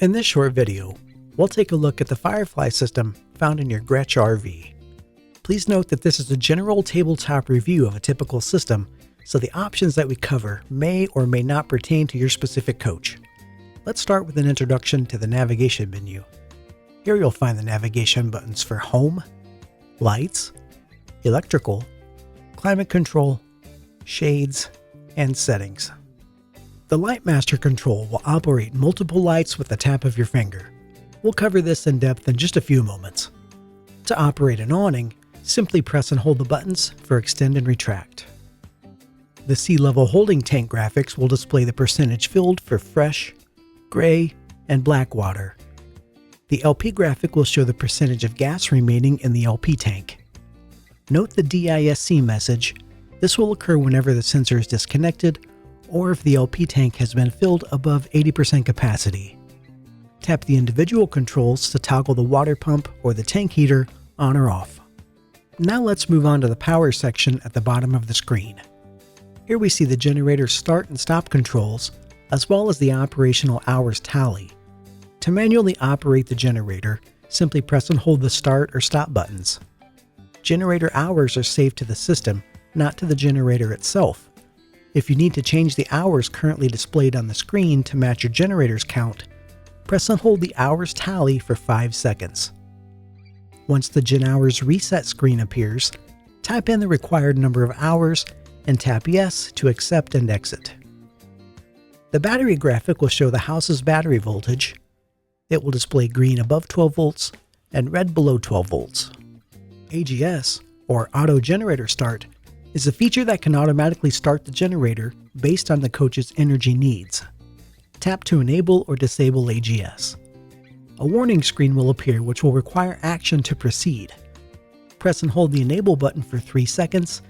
In this short video, we'll take a look at the Firefly system found in your Grech RV. Please note that this is a general tabletop review of a typical system, so the options that we cover may or may not pertain to your specific coach. Let's start with an introduction to the navigation menu. Here you'll find the navigation buttons for Home, Lights, Electrical, Climate Control, Shades, and Settings. The Light Master control will operate multiple lights with the tap of your finger. We'll cover this in depth in just a few moments. To operate an awning, simply press and hold the buttons for Extend and Retract. The sea level holding tank graphics will display the percentage filled for fresh, gray, and black water. The LP graphic will show the percentage of gas remaining in the LP tank. Note the DISC message. This will occur whenever the sensor is disconnected or if the LP tank has been filled above 80% capacity. Tap the individual controls to toggle the water pump or the tank heater on or off. Now let's move on to the power section at the bottom of the screen. Here we see the generator's start and stop controls, as well as the operational hours tally. To manually operate the generator, simply press and hold the start or stop buttons. Generator hours are saved to the system, not to the generator itself. If you need to change the hours currently displayed on the screen to match your generator's count, press and hold the hours tally for 5 seconds. Once the Gen Hours Reset screen appears, type in the required number of hours and tap Yes to accept and exit. The battery graphic will show the house's battery voltage. It will display green above 12 volts and red below 12 volts. AGS, or Auto Generator Start, is a feature that can automatically start the generator based on the coach's energy needs. Tap to enable or disable AGS. A warning screen will appear which will require action to proceed. Press and hold the enable button for 3 seconds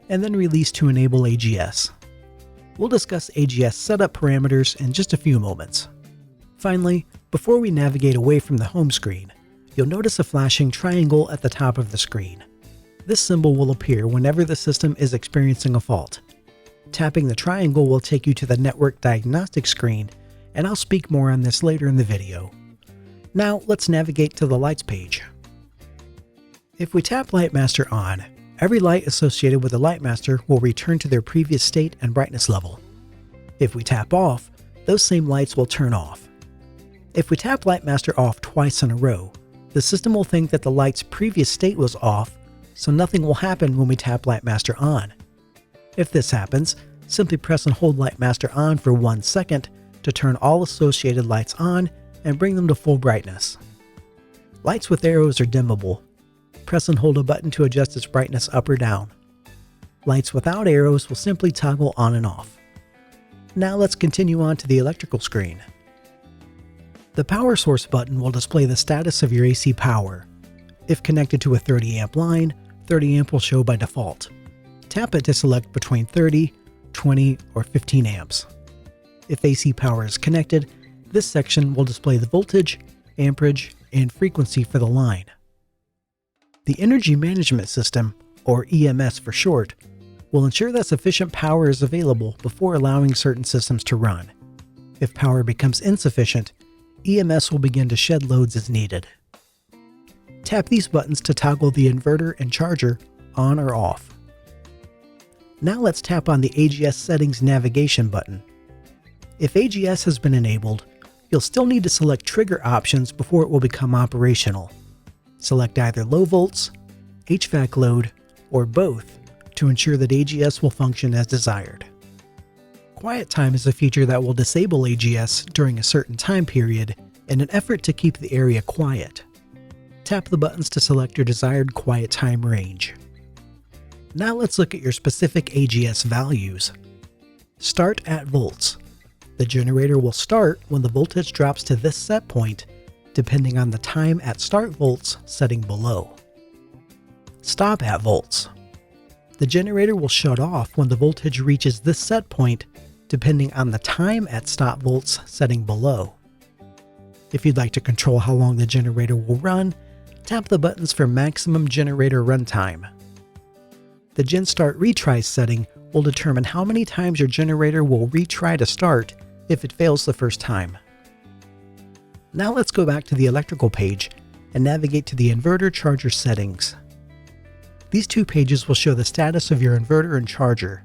and then release to enable AGS. We'll discuss AGS setup parameters in just a few moments. Finally, before we navigate away from the home screen, you'll notice a flashing triangle at the top of the screen. This symbol will appear whenever the system is experiencing a fault. Tapping the triangle will take you to the Network Diagnostics screen, and I'll speak more on this later in the video. Now let's navigate to the Lights page. If we tap Light Master on, every light associated with the Light Master will return to their previous state and brightness level. If we tap off, those same lights will turn off. If we tap Light Master off twice in a row, the system will think that the light's previous state was off, so nothing will happen when we tap Light Master on. If this happens, simply press and hold Light Master on for 1 second to turn all associated lights on and bring them to full brightness. Lights with arrows are dimmable. Press and hold a button to adjust its brightness up or down. Lights without arrows will simply toggle on and off. Now let's continue on to the electrical screen. The power source button will display the status of your AC power. If connected to a 30 amp line, 30 amp will show by default. Tap it to select between 30, 20, or 15 amps. If AC power is connected, this section will display the voltage, amperage, and frequency for the line. The Energy Management System, or EMS for short, will ensure that sufficient power is available before allowing certain systems to run. If power becomes insufficient, EMS will begin to shed loads as needed. Tap these buttons to toggle the inverter and charger on or off. Now let's tap on the AGS Settings navigation button. If AGS has been enabled, you'll still need to select trigger options before it will become operational. Select either low volts, HVAC load, or both to ensure that AGS will function as desired. Quiet time is a feature that will disable AGS during a certain time period in an effort to keep the area quiet. Tap the buttons to select your desired quiet time range. Now let's look at your specific AGS values. Start at volts. The generator will start when the voltage drops to this set point, depending on the time at start volts setting below. Stop at volts. The generator will shut off when the voltage reaches this set point, depending on the time at stop volts setting below. If you'd like to control how long the generator will run, tap the buttons for maximum generator runtime. The Gen Start Retry setting will determine how many times your generator will retry to start if it fails the first time. Now let's go back to the electrical page and navigate to the Inverter Charger Settings. These two pages will show the status of your inverter and charger.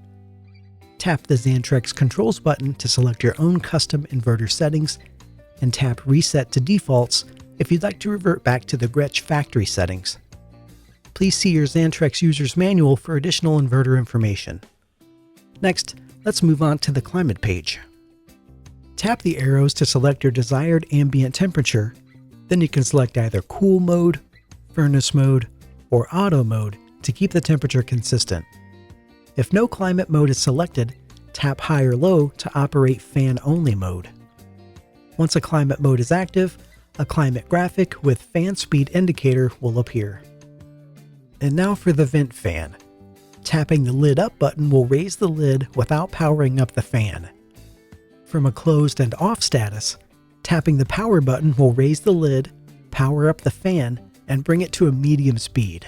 Tap the Xantrex Controls button to select your own custom inverter settings, and tap Reset to Defaults if you'd like to revert back to the Grech factory settings. Please see your Xantrex User's Manual for additional inverter information. Next, let's move on to the Climate page. Tap the arrows to select your desired ambient temperature, then you can select either Cool Mode, Furnace Mode, or Auto Mode to keep the temperature consistent. If no climate mode is selected, tap High or Low to operate Fan-Only mode. Once a climate mode is active, a climate graphic with fan speed indicator will appear. And now for the vent fan. Tapping the Lid Up button will raise the lid without powering up the fan. From a closed and off status, tapping the Power button will raise the lid, power up the fan, and bring it to a medium speed.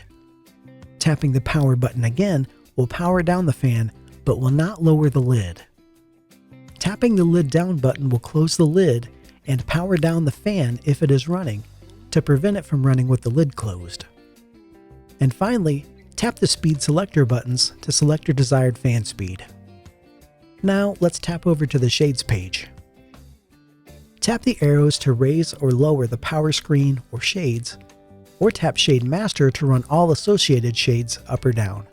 Tapping the Power button again will power down the fan, but will not lower the lid. Tapping the Lid Down button will close the lid and power down the fan if it is running, to prevent it from running with the lid closed. And finally, tap the Speed Selector buttons to select your desired fan speed. Now let's tap over to the Shades page. Tap the arrows to raise or lower the power screen or shades, or tap Shade Master to run all associated shades up or down.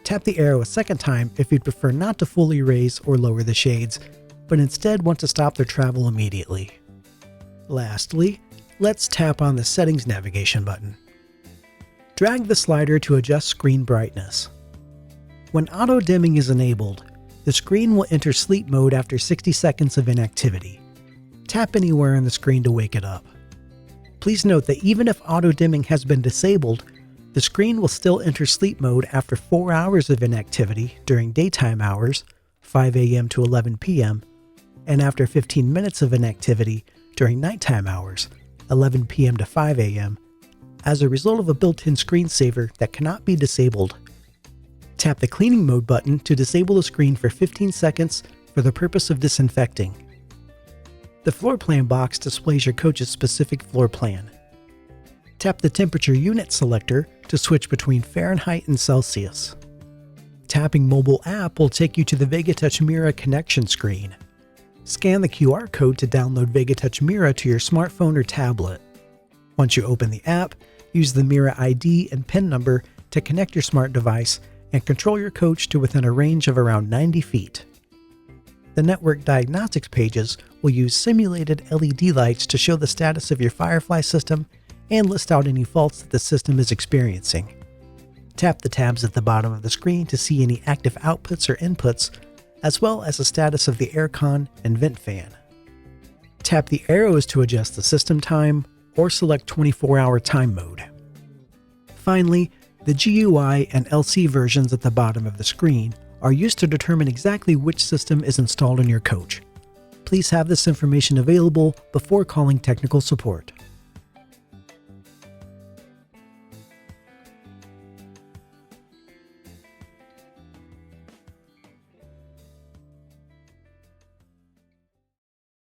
Tap the arrow a second time if you'd prefer not to fully raise or lower the shades, but instead want to stop their travel immediately. Lastly, let's tap on the Settings navigation button. Drag the slider to adjust screen brightness. When auto dimming is enabled, the screen will enter sleep mode after 60 seconds of inactivity. Tap anywhere on the screen to wake it up. Please note that even if auto dimming has been disabled, the screen will still enter sleep mode after 4 hours of inactivity during daytime hours, 5 a.m. to 11 p.m., and after 15 minutes of inactivity during nighttime hours, 11 p.m. to 5 a.m., as a result of a built-in screensaver that cannot be disabled. Tap the Cleaning Mode button to disable the screen for 15 seconds for the purpose of disinfecting. The Floor Plan box displays your coach's specific floor plan. Tap the Temperature Unit selector to switch between Fahrenheit and Celsius. Tapping Mobile App will take you to the VegaTouch Mira connection screen. Scan the QR code to download VegaTouch Mira to your smartphone or tablet. Once you open the app, use the Mira ID and PIN number to connect your smart device and control your coach to within a range of around 90 feet. The Network Diagnostics pages will use simulated LED lights to show the status of your Firefly system and list out any faults that the system is experiencing. Tap the tabs at the bottom of the screen to see any active outputs or inputs, as well as the status of the aircon and vent fan. Tap the arrows to adjust the system time, or select 24-hour time mode. Finally, the GUI and LC versions at the bottom of the screen are used to determine exactly which system is installed in your coach. Please have this information available before calling technical support.